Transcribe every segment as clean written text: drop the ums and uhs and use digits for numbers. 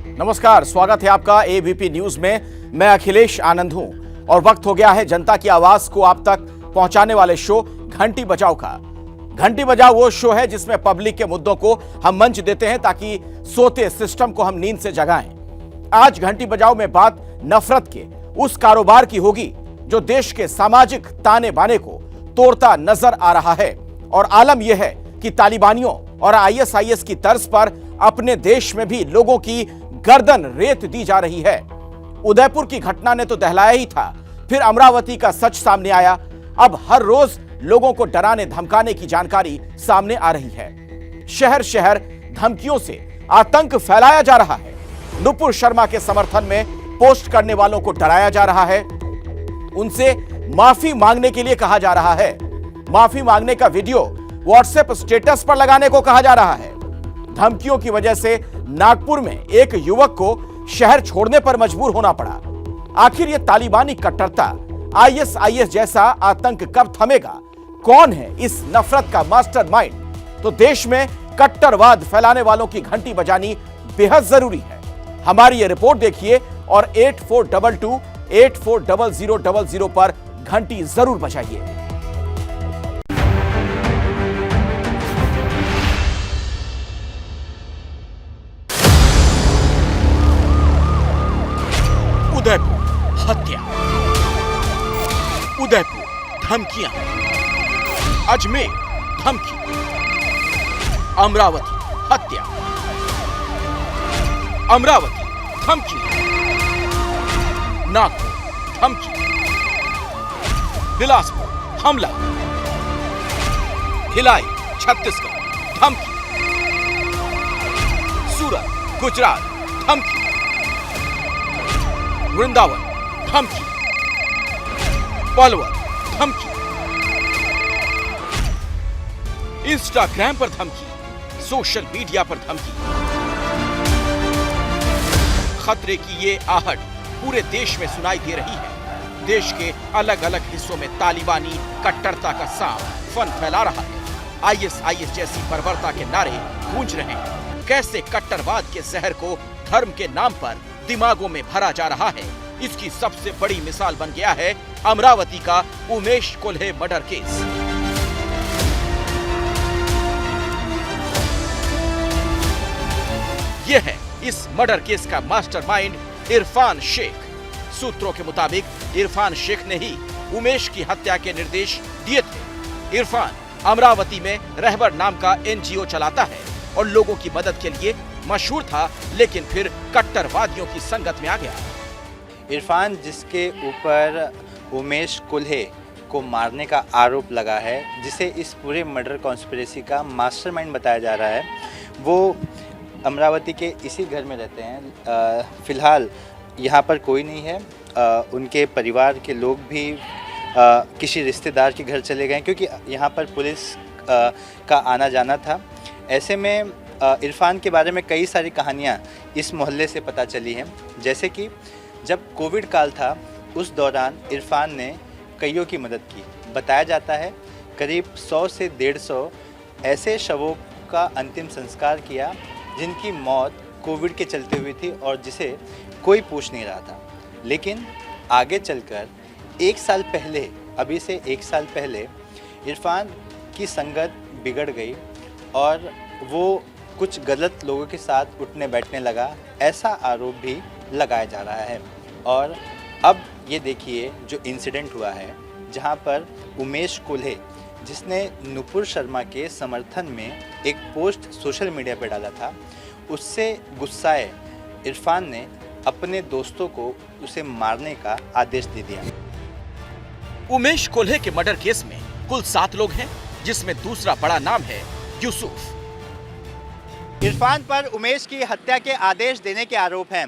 नमस्कार, स्वागत है आपका एबीपी न्यूज में। मैं अखिलेश आनंद हूं और वक्त हो गया है जनता की आवाज को आप तक पहुंचाने वाले शो घंटी बजाओ का। घंटी बजाओ वो शो है जिसमें पब्लिक के मुद्दों को हम मंच देते हैं ताकि सोते सिस्टम को हम नींद से जगाएं। आज घंटी बजाओ में बात नफरत के उस कारोबार की होगी जो देश के सामाजिक ताने बाने को तोड़ता नजर आ रहा है। और आलम यह है कि तालिबानियों और आईएसआईएस की तर्ज पर अपने देश में भी लोगों की गर्दन रेत दी जा रही है। उदयपुर की घटना ने तो दहलाया ही था, फिर अमरावती का सच सामने आया। अब हर रोज लोगों को डराने धमकाने की जानकारी सामने आ रही है। शहर शहर धमकियों से आतंक फैलाया जा रहा है। नुपुर शर्मा के समर्थन में पोस्ट करने वालों को डराया जा रहा है, उनसे माफी मांगने के लिए कहा जा रहा है। माफी मांगने का वीडियो व्हाट्सएप स्टेटस पर लगाने को कहा जा रहा है। धमकियों की वजह से नागपुर में एक युवक को शहर छोड़ने पर मजबूर होना पड़ा। आखिर यह तालिबानी कट्टरता, आईएसआईएस जैसा आतंक कब थमेगा? कौन है इस नफरत का मास्टरमाइंड? तो देश में कट्टरवाद फैलाने वालों की घंटी बजानी बेहद जरूरी है। हमारी यह रिपोर्ट देखिए और 8422 840000 पर घंटी जरूर बजाइए। उदयपुर हत्या, उदयपुर धमकियां, अजमेर धमकी, अमरावती हत्या, अमरावती धमकी, नागपुर धमकी, बिलासपुर हमला, भिलाई छत्तीसगढ़ धमकी, सूरत गुजरात धमकी, वृंदावन धमकी, पलवल धमकी, इंस्टाग्राम पर धमकी, सोशल मीडिया पर धमकी। खतरे की ये आहट पूरे देश में सुनाई दे रही है। देश के अलग अलग हिस्सों में तालिबानी कट्टरता का सांप फन फैला रहा है। आईएसआईएस जैसी बर्बरता के नारे गूंज रहे हैं। कैसे कट्टरवाद के जहर को धर्म के नाम पर दिमागों में भरा जा रहा है, इसकी सबसे बड़ी मिसाल बन गया है अमरावती का उमेश कोल्हे मर्डर केस। यह है इस मर्डर केस का मास्टरमाइंड इरफान शेख। सूत्रों के मुताबिक इरफान शेख ने ही उमेश की हत्या के निर्देश दिए थे। इरफान अमरावती में रहबर नाम का एनजीओ चलाता है और लोगों की मदद के लिए मशहूर था, लेकिन फिर कट्टरवादियों की संगत में आ गया। इरफान, जिसके ऊपर उमेश कोल्हे को मारने का आरोप लगा है, जिसे इस पूरे मर्डर कॉन्स्पिरेसी का मास्टरमाइंड बताया जा रहा है, वो अमरावती के इसी घर में रहते हैं। फिलहाल यहाँ पर कोई नहीं है। उनके परिवार के लोग भी किसी रिश्तेदार के घर चले गए क्योंकि यहाँ पर पुलिस का आना जाना था। ऐसे में इरफान के बारे में कई सारी कहानियाँ इस मोहल्ले से पता चली हैं। जैसे कि जब कोविड काल था, उस दौरान इरफान ने कईयों की मदद की। बताया जाता है करीब 100 से 150 ऐसे शवों का अंतिम संस्कार किया जिनकी मौत कोविड के चलते हुई थी और जिसे कोई पूछ नहीं रहा था। लेकिन आगे चलकर 1 साल पहले, अभी से 1 साल पहले, इरफान की संगत बिगड़ गई और वो कुछ गलत लोगों के साथ उठने बैठने लगा, ऐसा आरोप भी लगाया जा रहा है। और अब ये देखिए जो इंसिडेंट हुआ है, जहाँ पर उमेश कोल्हे, जिसने नुपुर शर्मा के समर्थन में एक पोस्ट सोशल मीडिया पर डाला था, उससे गुस्साए इरफान ने अपने दोस्तों को उसे मारने का आदेश दे दिया। उमेश कोल्हे के मर्डर केस में कुल 7 लोग हैं, जिसमें दूसरा बड़ा नाम है यूसुफ। इरफान पर उमेश की हत्या के आदेश देने के आरोप हैं,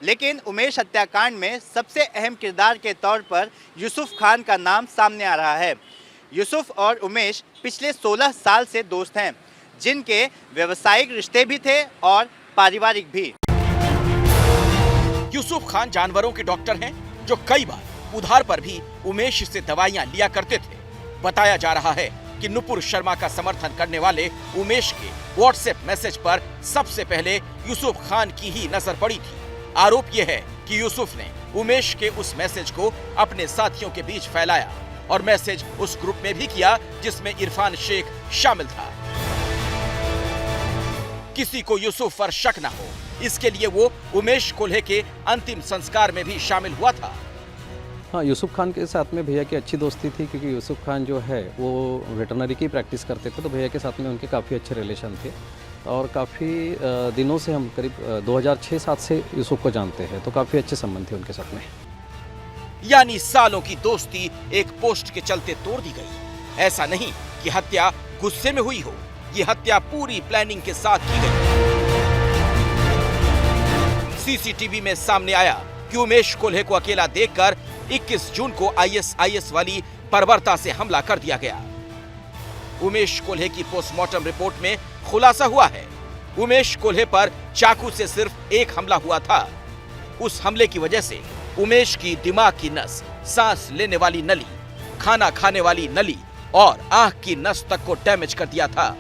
लेकिन उमेश हत्याकांड में सबसे अहम किरदार के तौर पर यूसुफ खान का नाम सामने आ रहा है। यूसुफ और उमेश पिछले 16 साल से दोस्त हैं, जिनके व्यवसायिक रिश्ते भी थे और पारिवारिक भी। यूसुफ खान जानवरों के डॉक्टर हैं जो कई बार उधार पर भी उमेश से दवाइयां लिया करते थे। बताया जा रहा है कि नुपुर शर्मा का समर्थन करने वाले उमेश के व्हाट्सएप मैसेज पर सबसे पहले यूसुफ खान की ही नजर पड़ी थी। आरोप यह है कि यूसुफ ने उमेश के उस मैसेज को अपने साथियों के बीच फैलाया और मैसेज उस ग्रुप में भी किया जिसमें इरफान शेख शामिल था। किसी को यूसुफ पर शक न हो, इसके लिए वो उमेश कोल्हे के अंतिम संस्कार में भी शामिल हुआ था। हाँ, यूसुफ खान के साथ में भैया की अच्छी दोस्ती थी, क्योंकि यूसुफ खान जो है वो वेटरनरी की प्रैक्टिस करते थे, तो भैया के साथ में उनके काफ़ी अच्छे रिलेशन थे और काफ़ी दिनों से हम करीब 2006-07 से यूसुफ को जानते हैं, तो काफ़ी अच्छे संबंध थे उनके साथ में। यानी सालों की दोस्ती एक पोस्ट के चलते तोड़ दी गई। ऐसा नहीं कि हत्या गुस्से में हुई हो, ये हत्या पूरी प्लानिंग के साथ की गई। सीसीटीवी में सामने आया कि उमेश कोल्हे को अकेला देखकर 21 जून को आईएसआईएस वाली बर्बरता से हमला कर दिया गया। उमेश कोल्हे की पोस्टमार्टम रिपोर्ट में खुलासा हुआ है, उमेश कोल्हे पर चाकू से सिर्फ एक हमला हुआ था। उस हमले की वजह से उमेश की दिमाग की नस, सांस लेने वाली नली, खाना खाने वाली नली और आंख की नस तक को डैमेज कर दिया था।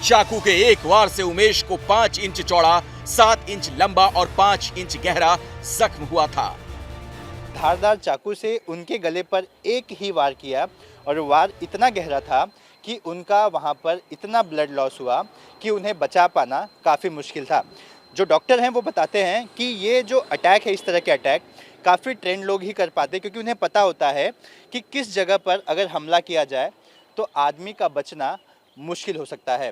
चाकू के एक वार से उमेश को 5 इंच चौड़ा, 7 इंच लंबा और 5 इंच गहरा जख्म हुआ था। धारदार चाकू से उनके गले पर एक ही वार किया और वार इतना गहरा था कि उनका वहां पर इतना ब्लड लॉस हुआ कि उन्हें बचा पाना काफ़ी मुश्किल था। जो डॉक्टर हैं वो बताते हैं कि ये जो अटैक है, इस तरह के अटैक काफ़ी ट्रेंड लोग ही कर पाते, क्योंकि उन्हें पता होता है कि किस जगह पर अगर हमला किया जाए तो आदमी का बचना मुश्किल हो सकता है।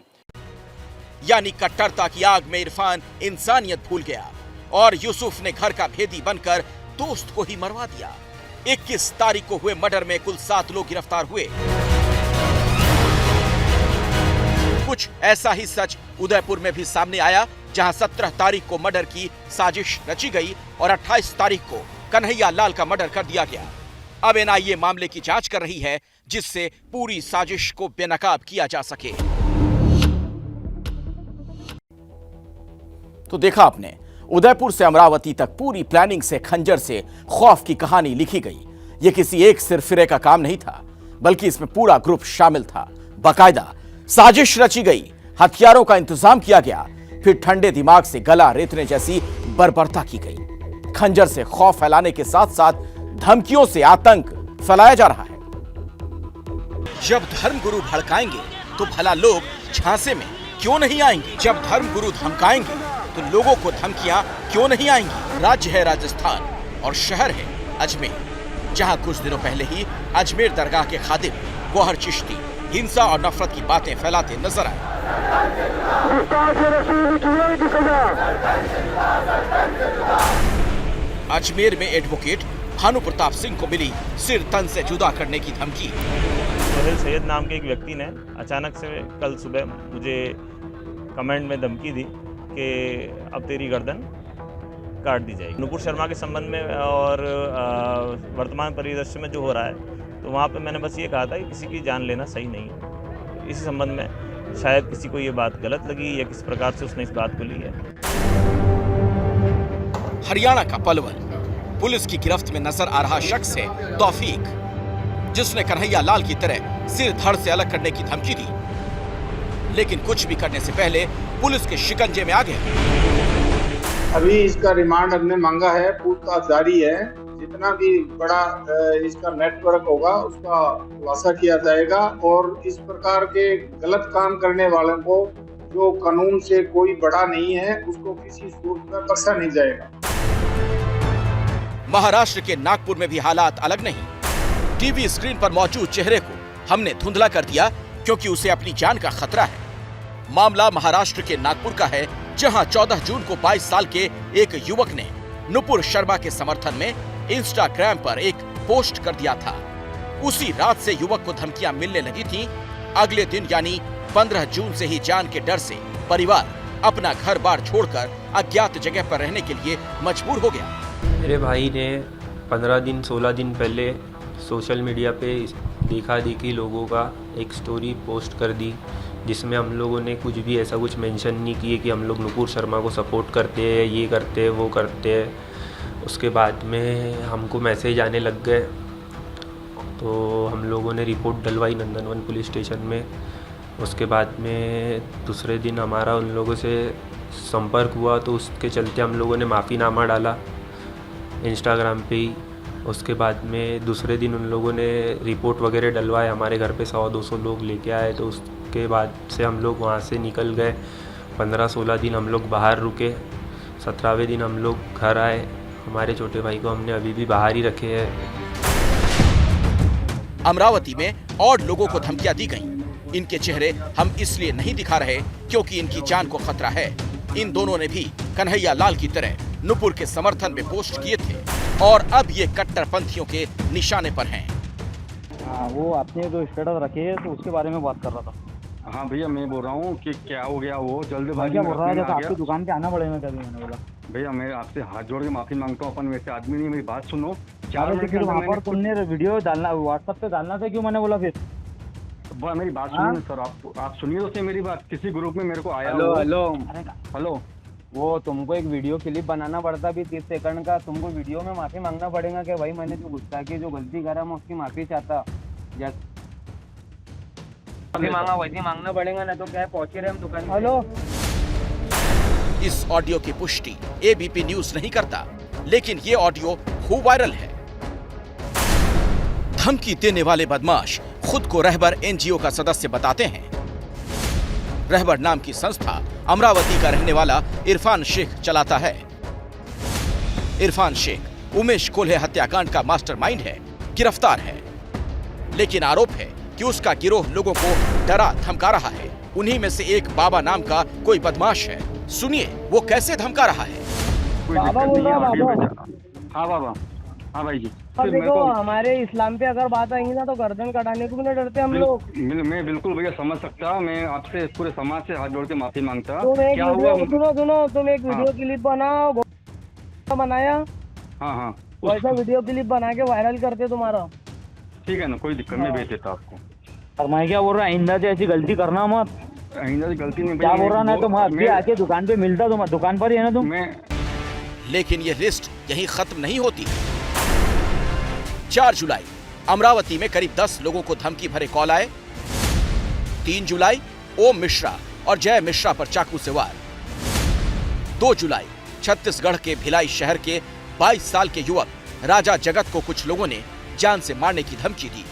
यानी कट्टरता की आग में इरफान इंसानियत भूल गया और यूसुफ ने घर का भेदी बनकर दोस्त को ही मरवा दिया। 21 तारीख को हुए मर्डर में कुल 7 लोग गिरफ्तार हुए। कुछ ऐसा ही सच उदयपुर में भी सामने आया, जहां 17 तारीख को मर्डर की साजिश रची गई और 28 तारीख को कन्हैया लाल का मर्डर कर दिया गया। अब एनआईए मामले की जांच कर रही है, जिससे पूरी साजिश को बेनकाब किया जा सके। तो देखा आपने, उदयपुर से अमरावती तक पूरी प्लानिंग से खंजर से खौफ की कहानी लिखी गई। यह किसी एक सिरफिरे का काम नहीं था, बल्कि इसमें पूरा ग्रुप शामिल था। बाकायदा साजिश रची गई, हथियारों का इंतजाम किया गया, फिर ठंडे दिमाग से गला रेतने जैसी बर्बरता की गई। खंजर से खौफ फैलाने के साथ साथ धमकियों से आतंक फैलाया जा रहा है। जब धर्मगुरु भड़काएंगे तो भला लोग झांसे में क्यों नहीं आएंगे? जब धर्मगुरु धमकाएंगे तो लोगों को धमकियां क्यों नहीं आएंगी? राज्य है राजस्थान और शहर है अजमेर, जहां कुछ दिनों पहले ही अजमेर दरगाह के खादिम गौहर चिश्ती हिंसा और नफरत की बातें फैलाते नजर आए। अजमेर में एडवोकेट भानु प्रताप सिंह को मिली सिर तन से जुदा करने की धमकी। सोहेल सैयद नाम के एक व्यक्ति ने अचानक से कल सुबह मुझे कमेंट में धमकी दी कि अब तेरी गर्दन काट दी जाएगी। नुपुर शर्मा के संबंध में और वर्तमान परिदृश्य में जो हो रहा है, तो वहाँ पे मैंने बस ये कहा था कि किसी की जान लेना सही नहीं है। इसी संबंध में शायद किसी को ये बात गलत लगी या किस प्रकार से उसने इस बात को ली है। हरियाणा का पलवल पुलिस की गिरफ्त में नजर आ रहा शख्स है तौफीक, जिसने कन्हैया लाल की तरह सिर धड़ से अलग करने की धमकी दी, लेकिन कुछ भी करने से पहले पुलिस के शिकंजे में आ गया। अभी इसका रिमांड हमने मांगा है, पूछताछ जारी है। जितना भी बड़ा इसका नेटवर्क होगा उसका खुलासा किया जाएगा और इस प्रकार के गलत काम करने वालों को, जो कानून से कोई बड़ा नहीं है, उसको किसी सूरत में बख्शा नहीं जाएगा। महाराष्ट्र के नागपुर में भी हालात अलग नहीं। टीवी स्क्रीन पर मौजूद चेहरे को हमने धुंधला कर दिया क्योंकि उसे अपनी जान का खतरा है। मामला महाराष्ट्र के नागपुर का है, जहां 14 जून को 22 साल के एक युवक ने नुपुर शर्मा के समर्थन में इंस्टाग्राम पर एक पोस्ट कर दिया था। उसी रात से युवक को धमकियां मिलने लगी थीं। अगले दिन यानी 15 जून से ही जान के डर से परिवार अपना घर बार छोड़कर अज्ञात जगह पर रहने के लिए मजबूर हो गया। मेरे भाई ने 15 दिन 16 दिन पहले सोशल मीडिया पे देखा देखी लोगों का एक स्टोरी पोस्ट कर दी, जिसमें हम लोगों ने कुछ भी ऐसा कुछ मेंशन नहीं किए कि हम लोग नुपुर शर्मा को सपोर्ट करते हैं, ये करते हैं, वो करते हैं। उसके बाद में हमको मैसेज आने लग गए तो हम लोगों ने रिपोर्ट डलवाई नंदनवन पुलिस स्टेशन में। उसके बाद में दूसरे दिन हमारा उन लोगों से संपर्क हुआ, तो उसके चलते हम लोगों ने माफ़ीनामा डाला इंस्टाग्राम पे ही। उसके बाद में दूसरे दिन उन लोगों ने रिपोर्ट वगैरह डलवाए, हमारे घर पे 100-200 लोग लेके आए। तो उसके बाद से हम लोग वहाँ से निकल गए। 15-16 दिन हम लोग बाहर रुके, 17वें दिन हम लोग घर आए। हमारे छोटे भाई को हमने अभी भी बाहर ही रखे हैं। अमरावती में और लोगों को धमकियां दी गईं। इनके चेहरे हम इसलिए नहीं दिखा रहे क्योंकि इनकी जान को खतरा है। इन दोनों ने भी कन्हैया लाल की तरह नुपुर के समर्थन में पोस्ट किए थे और अब ये कट्टरपंथियों के निशाने पर हैं। वो आपने जो स्टेटस रखे है तो उसके बारे में बात कर रहा था। हाँ भैया, मैं बोल रहा हूँ कि क्या हो गया, वो जल्दबाजी क्या में बोल रहा है, आ आपकी गया। दुकान पे आना पड़ेगा कभी, मैंने बोला। भैया मैं आपसे हाथ जोड़ के माफी मांगता हूँ, अपन वैसे आदमी नहीं, मेरी बात सुनो। 4 मिनट के फिर अंदर वहाँ पर तुमने वीडियो डालना, व्हाट्सएप पे डालना था क्यों, मैंने बोला फिर। मेरी बात सुनिए ना सर, आप सुनिए तो सही मेरी बात। किसी ग्रुप में मेरे को आया। हेलो, वो तुमको एक वीडियो क्लिप बनाना पड़ता भी 30 सेकंड का, तुमको वीडियो में माफी मांगना पड़ेगा कि भाई मैंने जो गुस्सा की, जो गलती करा मैं उसकी माफी चाहता। माफी मांगा वैसे मांगना पड़ेगा, ना तो क्या है पहुंचे रहे हम दुकान। हेलो, इस ऑडियो की पुष्टि एबीपी न्यूज नहीं करता, लेकिन ये ऑडियो खूब वायरल है। धमकी देने वाले बदमाश खुद को रहबर एनजीओ का सदस्य बताते हैं। रहबर नाम की संस्था अमरावती का रहने वाला इरफान शेख चलाता है। इरफान शेख उमेश कोल्हे हत्याकांड का मास्टरमाइंड है, गिरफ्तार है। लेकिन आरोप है कि उसका गिरोह लोगों को डरा धमका रहा है। उन्हीं में से एक बाबा नाम का कोई बदमाश है। सुनिए वो कैसे धमका रहा है। बाबा बोल रहा है। हाँ बाबा, हाँ भाई जी। अब देखो हमारे इस्लाम पे अगर बात आएंगी ना तो गर्दन कटाने को भी नहीं डरते हम लोग। मैं बिल्कुल भैया समझ सकता हूँ। मैं आपसे पूरे समाज से हाथ जोड़ के माफी मांगता। तुम एक क्या हुआ? सुनो, तुम एक वीडियो क्लिप बनाओ, बनाया। हाँ, वैसा वीडियो क्लिप बना के वायरल करते तुम्हारा। ठीक है ना, कोई दिक्कत नहीं, भेज देता आपको। और मैं क्या बोल रहा, आइंदा से ऐसी गलती करना मत। आइंदा से गलती नहीं। क्या बोल रहा ना, तुम आके दुकान पे मिलता, तुम दुकान पर ही है ना तुम। लेकिन ये लिस्ट यहीं खत्म नहीं होती। 4 जुलाई अमरावती में करीब 10 लोगों को धमकी भरे कॉल आए। 3 जुलाई ओम मिश्रा और जय मिश्रा पर चाकू से वार। 2 जुलाई छत्तीसगढ़ के भिलाई शहर के 22 साल के युवक राजा जगत को कुछ लोगों ने जान से मारने की धमकी दी।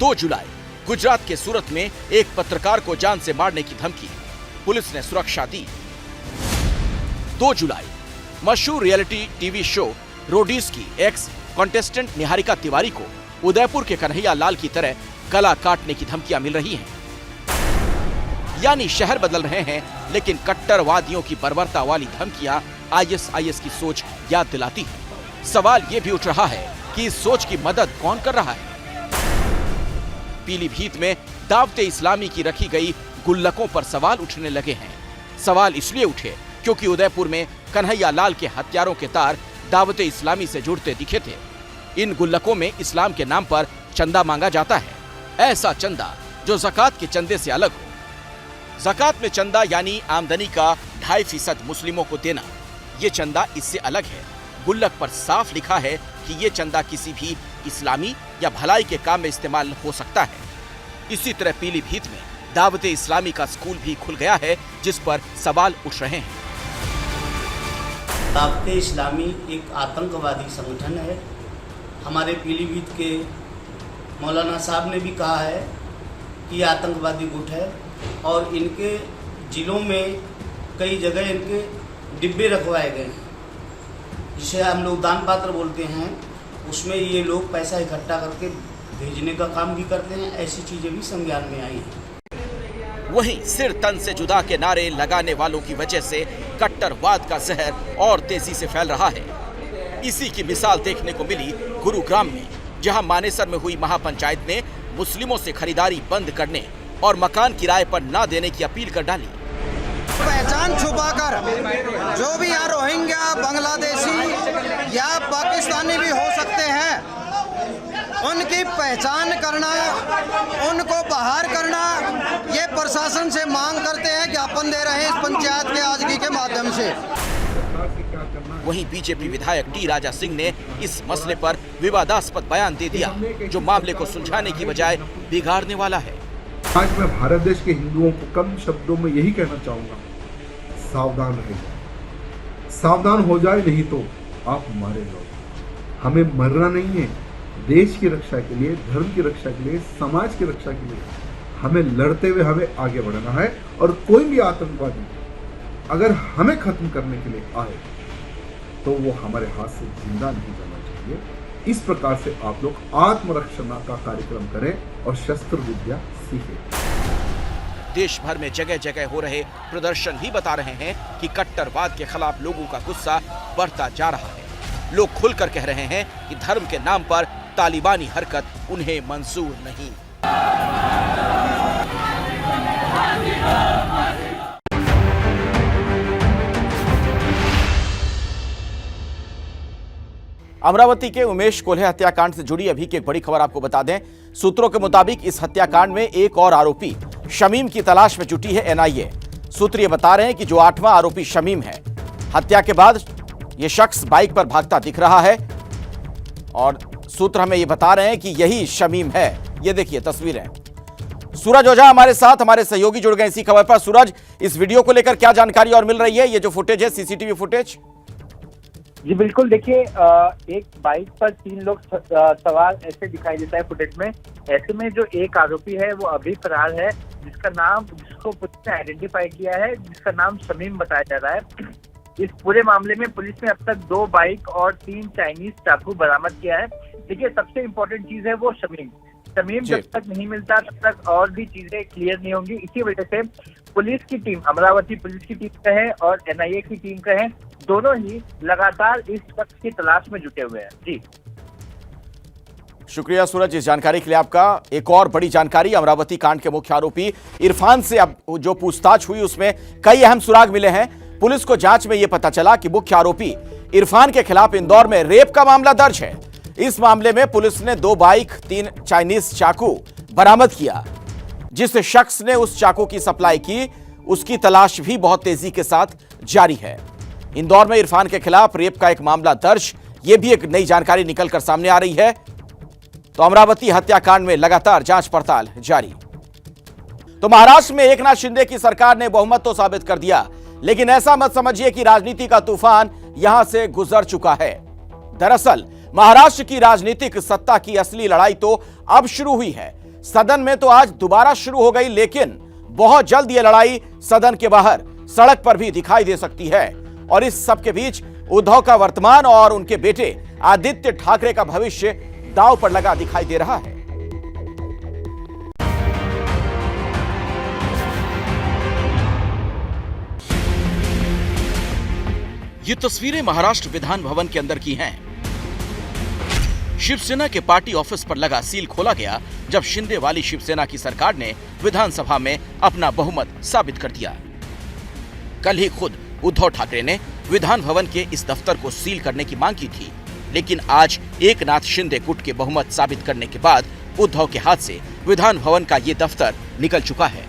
2 जुलाई गुजरात के सूरत में एक पत्रकार को जान से मारने की धमकी, पुलिस ने सुरक्षा दी। 2 जुलाई मशहूर रियलिटी टीवी शो रोडीज की एक्स कॉन्टेस्टेंट निहारिका तिवारी को उदयपुर के कन्हैया लाल की तरह गला काटने की धमकियां मिल रही हैं। यानी शहर बदल रहे हैं, लेकिन कट्टरवादियों की बर्बरता वाली धमकियां आईएसआईएस की सोच याद दिलाती है। सवाल ये भी उठ रहा है कि इस सोच की मदद कौन कर रहा है। पीलीभीत में दावते इस्लामी की रखी गई गुल्लकों पर सवाल उठने लगे हैं। सवाल इसलिए उठे क्योंकि उदयपुर में कन्हैया लाल के हत्यारों के तार दावते इस्लामी से जुड़ते दिखे थे। इन गुल्लकों में इस्लाम के नाम पर चंदा मांगा जाता है, ऐसा चंदा जो ज़कात के चंदे से अलग हो। ज़कात में चंदा यानी आमदनी का 2.5% मुस्लिमों को देना, ये चंदा इससे अलग है। गुल्लक पर साफ लिखा है कि ये चंदा किसी भी इस्लामी या भलाई के काम में इस्तेमाल हो सकता है। इसी तरह पीलीभीत में दावते इस्लामी का स्कूल भी खुल गया है, जिस पर सवाल उठ रहे हैं। दावते इस्लामी एक आतंकवादी संगठन है। हमारे पीलीभीत के मौलाना साहब ने भी कहा है कि ये आतंकवादी गुट है और इनके जिलों में कई जगह इनके डिब्बे रखवाए गए हैं, जिसे हम लोग दान पात्र बोलते हैं। उसमें ये लोग पैसा इकट्ठा करके भेजने का काम भी करते हैं। ऐसी चीज़ें भी संज्ञान में आई हैं। वहीं सिर तन से जुदा के नारे लगाने वालों की वजह से कट्टरवाद का जहर और तेजी से फैल रहा है। इसी की मिसाल देखने को मिली गुरुग्राम में, जहां मानेसर में हुई महापंचायत ने मुस्लिमों से खरीदारी बंद करने और मकान किराए पर न देने की अपील कर डाली। पहचान छुपाकर जो भी यहाँ रोहिंग्या, बांग्लादेशी या पाकिस्तानी भी हो सकते हैं, उनकी पहचान करना, उनको बाहर करना, ये प्रशासन से मांग करते हैं, ज्ञापन दे रहे हैं इस पंचायत के आजगी के माध्यम से। वहीं बीजेपी विधायक टी राजा सिंह ने इस मसले पर विवादास्पद बयान दे दिया, जो मामले को सुलझाने की बजाय बिगाड़ने वाला है। आज मैं भारत देश के हिंदुओं को कम शब्दों में यही कहना चाहूंगा, सावधान रहिए, सावधान हो जाए, नहीं तो आप मारे जाओ। हमें मरना नहीं है, देश की रक्षा के लिए, धर्म की रक्षा के लिए, समाज की रक्षा के लिए हमें लड़ते हुए हमें आगे बढ़ना है। और कोई भी आतंकवादी अगर हमें खत्म करने के लिए आए तो वो हमारे हाथ से जिंदा नहीं जाना चाहिए। इस प्रकार से आप लोग आत्मरक्षा का कार्यक्रम करें और शस्त्र विद्या सीखें। देश भर में जगह जगह हो रहे प्रदर्शन भी बता रहे हैं कि कट्टरवाद के खिलाफ लोगों का गुस्सा बढ़ता जा रहा है। लोग खुलकर कह रहे हैं कि धर्म के नाम पर तालिबानी हरकत उन्हें मंजूर नहीं। अमरावती के उमेश कोल्हे हत्याकांड से जुड़ी अभी की एक बड़ी खबर आपको बता दें। सूत्रों के मुताबिक इस हत्याकांड में एक और आरोपी शमीम की तलाश में जुटी है एनआईए। सूत्र ये बता रहे हैं कि जो 8वां आरोपी शमीम है, हत्या के बाद यह शख्स बाइक पर भागता दिख रहा है और सूत्र हमें यह बता रहे हैं कि यही शमीम है। ये देखिए तस्वीरें। सूरज ओझा हमारे साथ, हमारे सहयोगी जुड़ गए इसी खबर पर। सूरज, इस वीडियो को लेकर क्या जानकारी और मिल रही है? ये जो फुटेज है, सीसीटीवी फुटेज। जी बिल्कुल, देखिए एक बाइक पर 3 लोग सवार ऐसे दिखाई देता है फुटेज में। ऐसे में जो एक आरोपी है वो अभी फरार है, जिसको पुलिस ने आइडेंटिफाई किया है, जिसका नाम शमीम बताया जा रहा है। इस पूरे मामले में पुलिस ने अब तक 2 बाइक और 3 चाइनीज चाकू बरामद किया है। देखिए सबसे इम्पोर्टेंट चीज है वो शमीम जब तक नहीं मिलता तब तक और भी चीजें क्लियर नहीं होंगी। इसी वजह से पुलिस की टीम, अमरावती पुलिस की टीम कहे और एनआईए की टीम कहे, दोनों ही लगातार इस शख्स की तलाश में जुटे हुए हैं। जी शुक्रिया सूरज इस जानकारी के लिए आपका। एक और बड़ी जानकारी, अमरावती कांड के मुख्य आरोपी इरफान से अब जो पूछताछ हुई उसमें कई अहम सुराग मिले हैं। पुलिस को जांच में यह पता चला कि मुख्य आरोपी इरफान के खिलाफ इंदौर में रेप का मामला दर्ज है। इस मामले में पुलिस ने 2 बाइक, 3 चाइनीज चाकू बरामद किया। जिस शख्स ने उस चाकू की सप्लाई की, उसकी तलाश भी बहुत तेजी के साथ जारी है। इंदौर में इरफान के खिलाफ रेप का एक मामला दर्ज, यह भी एक नई जानकारी निकलकर सामने आ रही है। तो अमरावती हत्याकांड में लगातार जांच पड़ताल जारी। तो महाराष्ट्र में एकनाथ शिंदे की सरकार ने बहुमत तो साबित कर दिया, लेकिन ऐसा मत समझिए कि राजनीति का तूफान यहां से गुजर चुका है। दरअसल महाराष्ट्र की राजनीतिक सत्ता की असली लड़ाई तो अब शुरू हुई है। सदन में तो आज दोबारा शुरू हो गई, लेकिन बहुत जल्द यह लड़ाई सदन के बाहर सड़क पर भी दिखाई दे सकती है। और इस सब के बीच उद्धव का वर्तमान और उनके बेटे आदित्य ठाकरे का भविष्य दांव पर लगा दिखाई दे रहा है। ये तस्वीरें महाराष्ट्र विधान भवन के अंदर की हैं। शिवसेना के पार्टी ऑफिस पर लगा सील खोला गया जब शिंदे वाली शिवसेना की सरकार ने विधानसभा में अपना बहुमत साबित कर दिया। कल ही खुद उद्धव ठाकरे ने विधान भवन के इस दफ्तर को सील करने की मांग की थी, लेकिन आज एकनाथ शिंदे गुट के बहुमत साबित करने के बाद उद्धव के हाथ से विधान भवन का ये दफ्तर निकल चुका है।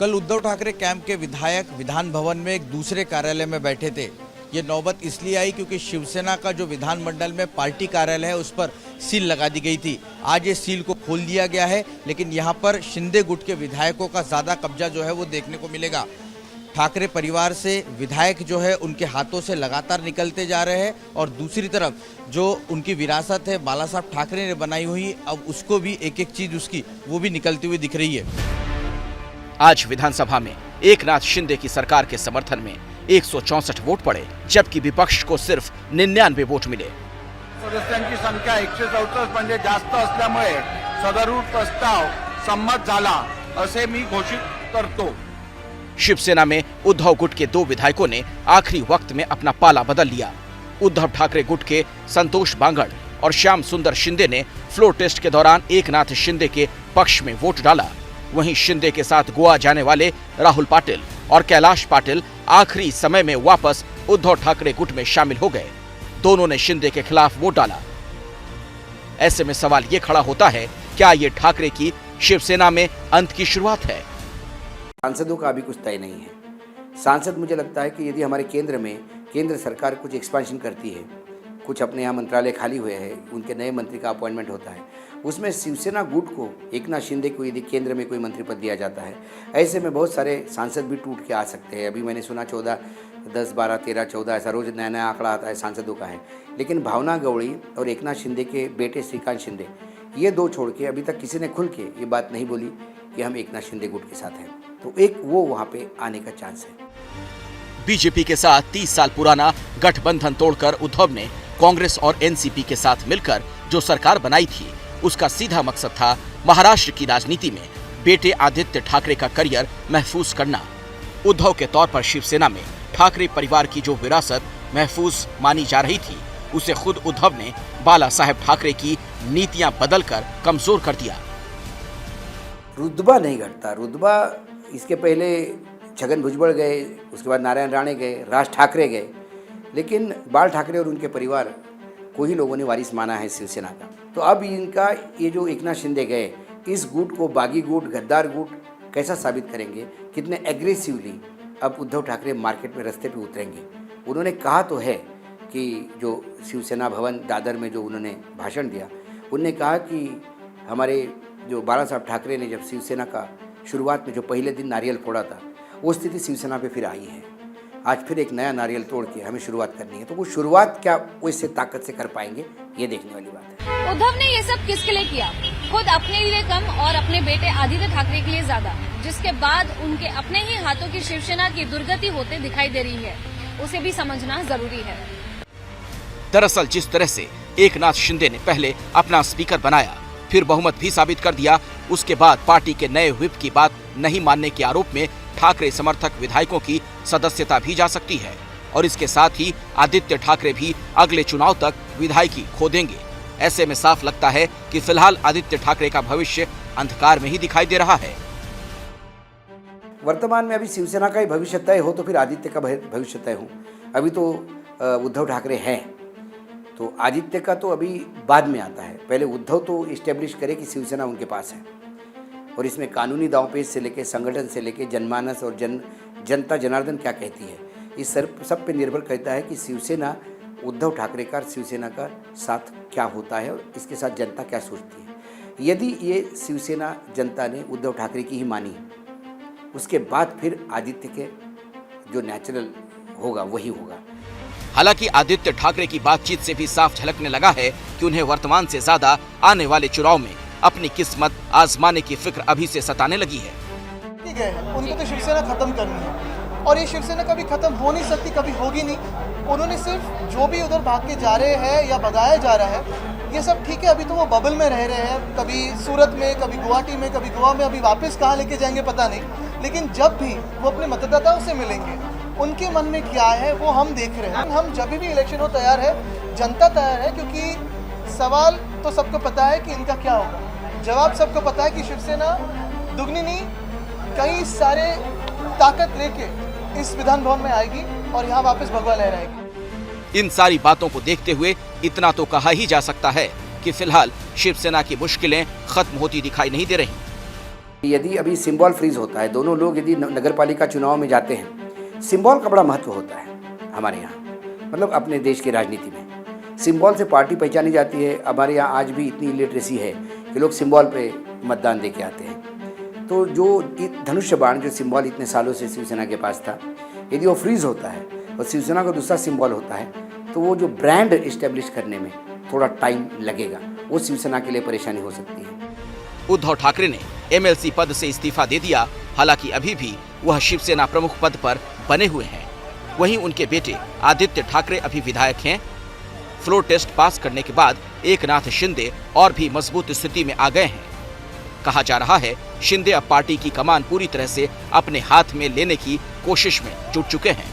कल उद्धव ठाकरे कैंप के विधायक विधान भवन में एक दूसरे कार्यालय में बैठे थे। ये नौबत इसलिए आई क्योंकि शिवसेना का जो विधानमंडल में पार्टी कार्यालय है उस पर सील लगा दी गई थी। आज ये सील को खोल दिया गया है, लेकिन यहाँ पर शिंदे गुट के विधायकों का ज़्यादा कब्जा जो है वो देखने को मिलेगा। ठाकरे परिवार से विधायक जो है उनके हाथों से लगातार निकलते जा रहे हैं और दूसरी तरफ जो उनकी विरासत है बाला साहब ठाकरे ने बनाई हुई, अब उसको भी एक एक चीज उसकी वो भी निकलती हुई दिख रही है। आज विधानसभा में एकनाथ शिंदे की सरकार के समर्थन में 164 वोट पड़े, जबकि विपक्ष को सिर्फ 99 वोट मिले। सदस्यांची संख्या 164 म्हणजे जास्त असल्यामुळे सदरूढ प्रस्ताव संमत झाला असे मी घोषित करतो। शिवसेना में उद्धव गुट के 2 विधायकों ने आखिरी वक्त में अपना पाला बदल लिया। उद्धव ठाकरे गुट के संतोष बांगड़ और श्याम सुंदर शिंदे ने फ्लोर टेस्ट के दौरान एकनाथ शिंदे के पक्ष में वोट डाला। वहीं शिंदे के साथ गोवा जाने वाले राहुल पाटिल और कैलाश पाटिल आखिरी समय में वापस उद्धव ठाकरे गुट में शामिल हो गए। दोनों ने शिंदे के खिलाफ वोट डाला। ऐसे में सवाल ये खड़ा होता है, क्या ये ठाकरे की शिवसेना में अंत की शुरुआत है? सांसदों का अभी कुछ तय नहीं है। सांसद मुझे लगता है कि यदि हमारे केंद्र सरकार कुछ एक्सपेंशन करती है, कुछ अपने यहाँ मंत्रालय खाली हुए हैं, उनके नए मंत्री का अपॉइंटमेंट होता है, उसमें शिवसेना गुट को, एकनाथ शिंदे को यदि केंद्र में कोई मंत्री पद दिया जाता है, ऐसे में बहुत सारे सांसद भी टूट के आ सकते हैं। अभी मैंने सुना 14, 10, 12, 13, 14 ऐसा रोज नया नया आंकड़ा आता है सांसदों का है। लेकिन भावना गवड़ी और एकनाथ शिंदे के बेटे श्रीकांत शिंदे, ये दो छोड़ के अभी तक किसी ने खुल के ये बात नहीं बोली कि हम एकनाथ शिंदे गुट के साथ हैं। तो एक वो वहाँ पे आने का चांस है। बीजेपी के साथ 30 साल पुराना गठबंधन तोड़कर उद्धव ने कांग्रेस और एनसीपी के साथ मिलकर जो सरकार बनाई थी, उसका सीधा मकसद था महाराष्ट्र की राजनीति में बेटे आदित्य ठाकरे का करियर महफूज करना। उद्धव के तौर पर शिवसेना में ठाकरे परिवार की जो विरासत महफूज मानी जा रही थी, उसे खुद उद्धव ने बाला साहेब ठाकरे की नीतियां बदलकर कमजोर कर दिया। रुतबा नहीं घटता। रुतबा इसके पहले छगन भुजबल गए, उसके बाद नारायण राणे गए, राज ठाकरे गए, लेकिन बाल ठाकरे और उनके परिवार को ही लोगों ने वारिस माना है शिवसेना का। तो अब इनका ये जो एकनाथ शिंदे गए, इस गुट को बागी गुट, गद्दार गुट कैसा साबित करेंगे, कितने एग्रेसिवली अब उद्धव ठाकरे मार्केट में रास्ते पे उतरेंगे। उन्होंने कहा तो है कि जो शिवसेना भवन दादर में जो उन्होंने भाषण दिया, उनने कहा कि हमारे जो बाला साहब ठाकरे ने जब शिवसेना का शुरुआत में जो पहले दिन नारियल फोड़ा था, वो स्थिति शिवसेना पे फिर आई है। आज फिर एक नया नारियल तोड़ के हमें शुरुआत करनी है। तो वो शुरुआत क्या वो इससे ताकत से कर पाएंगे, ये देखने वाली बात है। उद्धव ने ये सब किसके लिए किया? खुद अपने लिए कम और अपने बेटे आदित्य ठाकरे के लिए ज्यादा, जिसके बाद उनके अपने ही हाथों की शिवसेना की दुर्गति होते दिखाई दे रही है, उसे भी समझना जरूरी है। दरअसल जिस तरह से एकनाथ शिंदे ने पहले अपना स्पीकर बनाया, फिर बहुमत भी साबित कर दिया, उसके बाद पार्टी के नए व्हिप की बात नहीं मानने के आरोप में ठाकरे समर्थक विधायकों की सदस्यता भी जा सकती है और इसके साथ ही आदित्य ठाकरे भी अगले चुनाव तक विधायकी खो देंगे। ऐसे में साफ लगता है कि फिलहाल आदित्य ठाकरे का भविष्य अंधकार में ही दिखाई दे रहा है। वर्तमान में अभी शिवसेना का ही भविष्य तय हो तो फिर आदित्य का भविष्य तय हो। अभी तो उद्धव ठाकरे हैं, तो आदित्य का तो अभी बाद में आता है। पहले उद्धव तो इस्टेब्लिश करे कि शिवसेना उनके पास है, और इसमें कानूनी दांवपेच से लेके संगठन से लेके जनमानस और जनता जनार्दन क्या कहती है, इस सब पे निर्भर करता है कि शिवसेना उद्धव ठाकरे का शिवसेना का साथ क्या होता है और इसके साथ जनता क्या सोचती है। यदि ये शिवसेना जनता ने उद्धव ठाकरे की ही मानी, उसके बाद फिर आदित्य के जो नेचुरल होगा वही होगा। हालांकि आदित्य ठाकरे की बातचीत से भी साफ झलकने लगा है कि उन्हें वर्तमान से ज्यादा आने वाले चुनाव में अपनी किस्मत आजमाने की फिक्र अभी से सताने लगी है। उनको तो शिवसेना खत्म करनी है और ये शिवसेना कभी खत्म हो नहीं सकती, कभी होगी नहीं। उन्होंने सिर्फ जो भी उधर भाग के जा रहे हैं या भगाया जा रहा है, ये सब ठीक है। अभी तो वो बबल में रह रहे हैं, कभी सूरत में, कभी गुवाहाटी में, कभी गोवा में। अभी वापस कहाँ लेके जाएंगे पता नहीं, लेकिन जब भी वो अपने मतदाताओं से मिलेंगे, उनके मन में क्या है वो हम देख रहे हैं। हम जब भी इलेक्शन हो तैयार है, जनता तैयार है, क्योंकि सवाल तो सबको पता है कि इनका क्या होगा। जवाब सबको पता है कि शिवसेना दुगनी नहीं, कई सारे ताकत लेके इस विधान भवन में आएगी और यहाँ वापस भगवा लहराएगी। इन सारी बातों को देखते हुए इतना तो कहा ही जा सकता है कि फिलहाल शिवसेना की मुश्किलें खत्म होती दिखाई नहीं दे रही। यदि अभी सिंबल फ्रीज होता है, दोनों लोग यदि नगरपालिका चुनाव में जाते हैं, सिंबल का बड़ा महत्व होता है हमारे यहाँ, मतलब अपने देश की राजनीति में सिंबल से पार्टी पहचानी जाती है। हमारे यहाँ आज भी इतनी इलिटरेसी है कि लोग सिंबल पे मतदान दे के आते हैं। तो जो धनुष्य बाण जो सिंबल इतने सालों से शिवसेना के पास था, यदि वो फ्रीज होता है और शिवसेना का दूसरा सिंबल होता है, तो वो जो ब्रांड इस्टेब्लिश करने में थोड़ा टाइम लगेगा, वो शिवसेना के लिए परेशानी हो सकती है। उद्धव ठाकरे ने एमएलसी पद से इस्तीफा दे दिया, हालांकि अभी भी वह शिवसेना प्रमुख पद पर बने हुए हैं। वहीं उनके बेटे आदित्य ठाकरे अभी विधायक हैं। फ्लोर टेस्ट पास करने के बाद एकनाथ शिंदे और भी मजबूत स्थिति में आ गए हैं। कहा जा रहा है शिंदे अब पार्टी की कमान पूरी तरह से अपने हाथ में लेने की कोशिश में जुट चुके हैं।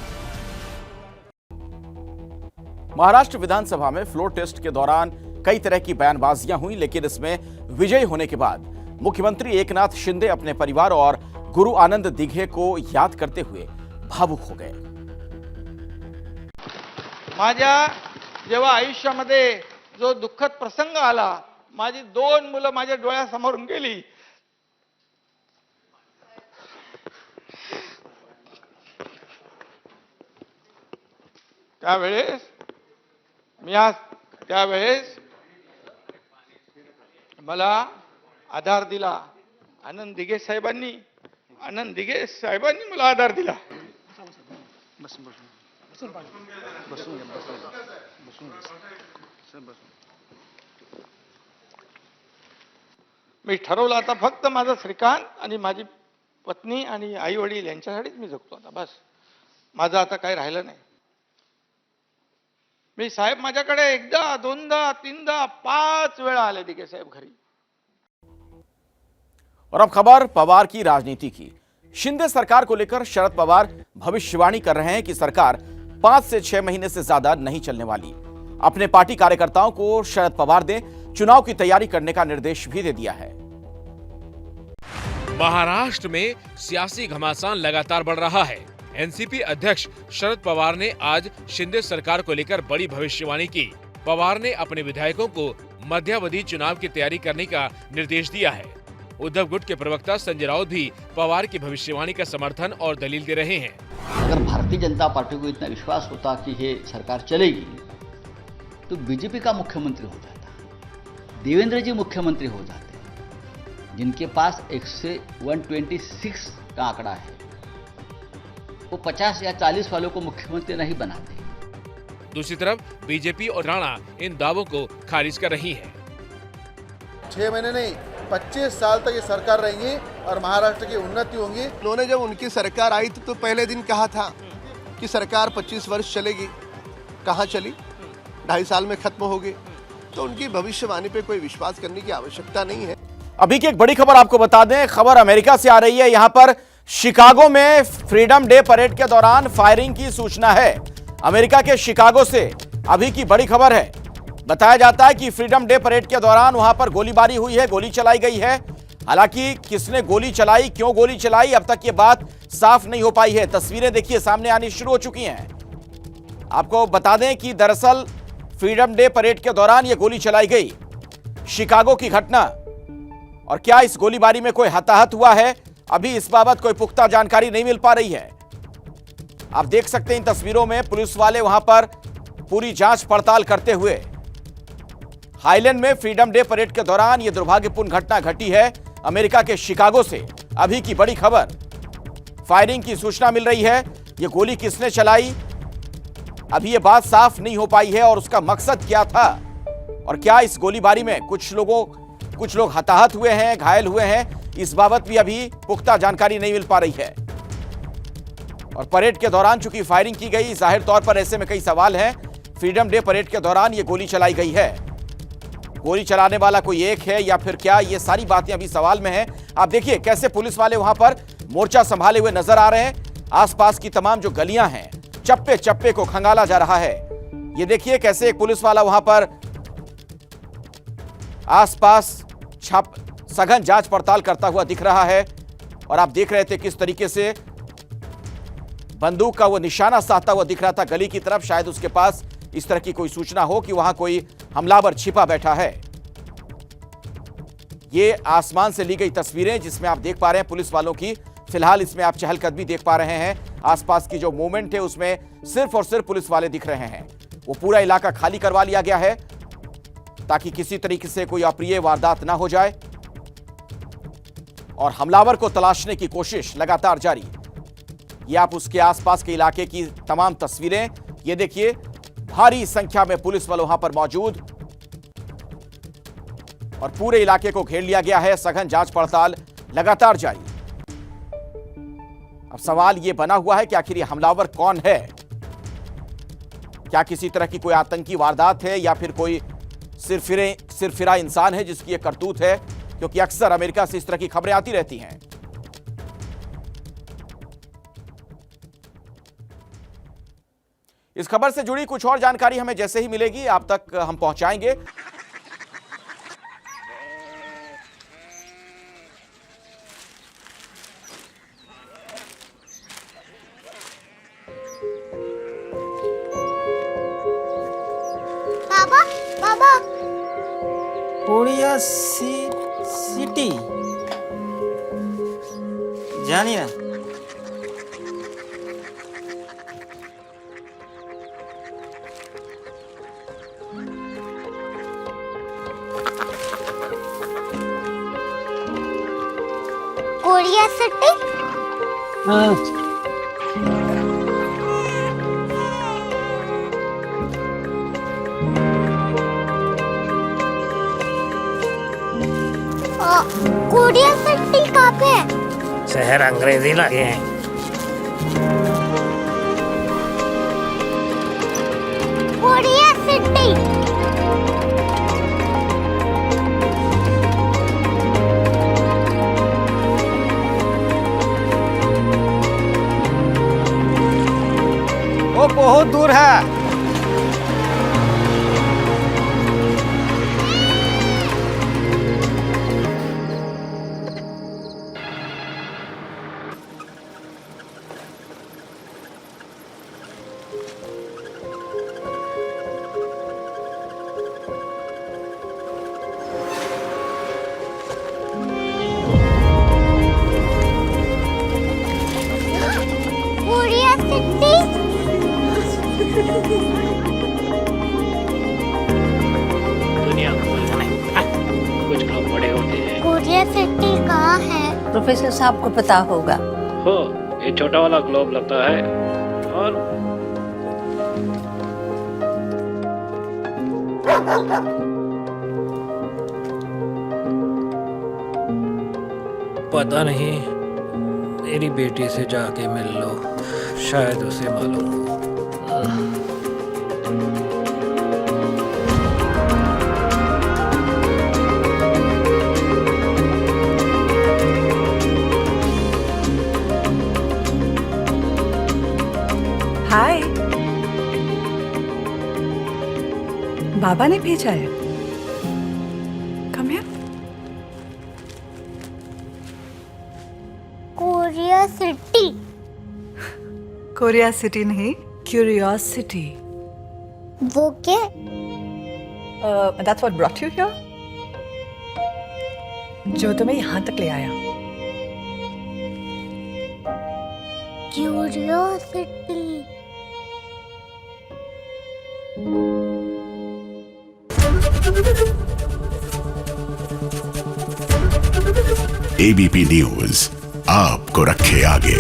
महाराष्ट्र विधानसभा में फ्लोर टेस्ट के दौरान कई तरह की बयानबाजियां हुई, लेकिन इसमें विजयी होने के बाद मुख्यमंत्री एकनाथ शिंदे अपने परिवार और गुरु आनंद दिघे को याद करते हुए भावुक हो गए। माझ्या जेव्हा आयुष्यामध्ये जो दुःखद प्रसंग आला, माझी 2 मुलं माझ्या डोळ्यासमोरून गेली, त्यावेळेस त्यावेळेस मला आधार दिला आनंद दिघे साहेबांनी मला आधार दिला. मी ठरवलं आता फक्त माझा श्रीकांत आणि माझी पत्नी आणि आई वडील यांच्यासाठीच मी जगतो आता. बस माझं आता काही राहिलं नाही. मी साहेब माझ्याकडे एकदा दोनदा तीनदा 5 वेळा आले दिघे साहेब घरी. और अब खबर पवार की राजनीति की. शिंदे सरकार को लेकर शरद पवार भविष्यवाणी कर रहे हैं कि सरकार 5 से 6 महीने से ज्यादा नहीं चलने वाली. अपने पार्टी कार्यकर्ताओं को शरद पवार ने चुनाव की तैयारी करने का निर्देश भी दे दिया है. महाराष्ट्र में सियासी घमासान लगातार बढ़ रहा है. एनसीपी अध्यक्ष शरद पवार ने आज शिंदे सरकार को लेकर बड़ी भविष्यवाणी की. पवार ने अपने विधायकों को मध्यावधि चुनाव की तैयारी करने का निर्देश दिया है. उद्धव गुट के प्रवक्ता संजय राउत भी पवार की भविष्यवाणी का समर्थन और दलील दे रहे हैं. अगर भारतीय जनता पार्टी को इतना विश्वास होता कि ये सरकार चलेगी तो बीजेपी का मुख्यमंत्री हो जाता, देवेंद्र जी मुख्यमंत्री हो जाते, जिनके पास 126 का आंकड़ा है. वो 50 या 40 वालों को मुख्यमंत्री नहीं बनाते. दूसरी तरफ बीजेपी और राणा इन दावों को खारिज कर रही है. 6 महीने नहीं 25 साल तक ये सरकार रहेंगी और महाराष्ट्र की उन्नति होगी. उन्होंने जब उनकी सरकार आई तो पहले दिन कहा था कि सरकार 25 वर्ष चलेगी. कहाँ चली? 2.5 साल में खत्म होगी. तो उनकी भविष्यवाणी पे कोई विश्वास करने की आवश्यकता नहीं है. अभी की एक बड़ी खबर आपको बता दें. खबर अमेरिका से आ रही है. यहां पर शिकागो में फ्रीडम डे परेड के दौरान फायरिंग की सूचना है. अमेरिका के शिकागो से अभी की बड़ी खबर है. बताया जाता है कि फ्रीडम डे परेड के दौरान वहां पर गोलीबारी हुई है, गोली चलाई गई है. हालांकि किसने गोली चलाई, क्यों गोली चलाई, अब तक ये बात साफ नहीं हो पाई है. तस्वीरें देखिए सामने आनी शुरू हो चुकी हैं. आपको बता दें कि दरअसल फ्रीडम डे परेड के दौरान यह गोली चलाई गई. शिकागो की घटना. और क्या इस गोलीबारी में कोई हताहत हुआ है, अभी इस बाबत कोई पुख्ता जानकारी नहीं मिल पा रही है. आप देख सकते हैं इन तस्वीरों में पुलिस वाले वहां पर पूरी जांच पड़ताल करते हुए. हाईलैंड में फ्रीडम डे परेड के दौरान यह दुर्भाग्यपूर्ण घटना घटी है. अमेरिका के शिकागो से अभी की बड़ी खबर. फायरिंग की सूचना मिल रही है. यह गोली किसने चलाई, अभी यह बात साफ नहीं हो पाई है. और उसका मकसद क्या था और क्या इस गोलीबारी में कुछ लोग हताहत हुए हैं, घायल हुए हैं, इस बाबत भी अभी पुख्ता जानकारी नहीं मिल पा रही है. और परेड के दौरान चूंकि फायरिंग की गई, जाहिर तौर पर ऐसे में कई सवाल हैं. फ्रीडम डे परेड के दौरान यह गोली चलाई गई है. गोली चलाने वाला कोई एक है या फिर क्या, ये सारी बातें अभी सवाल में हैं. आप देखिए कैसे पुलिस वाले वहां पर मोर्चा संभाले हुए नजर आ रहे हैं. आसपास की तमाम जो गलियां हैं, चप्पे चप्पे को खंगाला जा रहा है. ये देखिए कैसे एक पुलिस वाला वहां पर आसपास सघन जांच पड़ताल करता हुआ दिख रहा है. और आप देख रहे थे किस तरीके से बंदूक का वो निशाना साधता हुआ दिख रहा था गली की तरफ. शायद उसके पास इस तरह की कोई सूचना हो कि वहां कोई हमलावर छिपा बैठा है. ये आसमान से ली गई तस्वीरें जिसमें आप देख पा रहे हैं पुलिस वालों की. फिलहाल इसमें आप चहलकदमी देख पा रहे हैं. आसपास की जो मूवमेंट है उसमें सिर्फ और सिर्फ पुलिस वाले दिख रहे हैं. वो पूरा इलाका खाली करवा लिया गया है ताकि किसी तरीके से कोई अप्रिय वारदात ना हो जाए. और हमलावर को तलाशने की कोशिश लगातार जारी. ये आप उसके आसपास के इलाके की तमाम तस्वीरें. ये देखिए भारी संख्या में पुलिस बल वहां पर मौजूद और पूरे इलाके को घेर लिया गया है. सघन जांच पड़ताल लगातार जारी. अब सवाल यह बना हुआ है कि आखिर ये हमलावर कौन है. क्या किसी तरह की कोई आतंकी वारदात है या फिर कोई सिरफिरा इंसान है जिसकी ये करतूत है, क्योंकि अक्सर अमेरिका से इस तरह की खबरें आती रहती हैं. इस खबर से जुड़ी कुछ और जानकारी हमें जैसे ही मिलेगी आप तक हम पहुंचाएंगे. बाबा बाबा कोरिया सिटी जानिए कोरिया सिटी। कोरिया सिटी कहाँ पे है? शहर अंग्रेजी लगे हैं। Korea city. वो बहुत दूर है। Korea city. दुनिया कुछ लोग बड़े होते हैं। कोरिया सिटी कहाँ है? प्रोफेसर साहब को पता होगा। हो, ये छोटा वाला ग्लोब लगता है और पता नहीं, मेरी बेटी से जाके मिल लो, शायद उसे मालूम हो। हाय, बाबा ने भेजा है। Come here. Korea city. Korea city नहीं, क्यूरियोसिटी। वो क्या? That's what brought you here? जो तुम्हें यहाँ तक ले आया। क्यूरियोसिटी। एबीपी न्यूज आपको रखे आगे।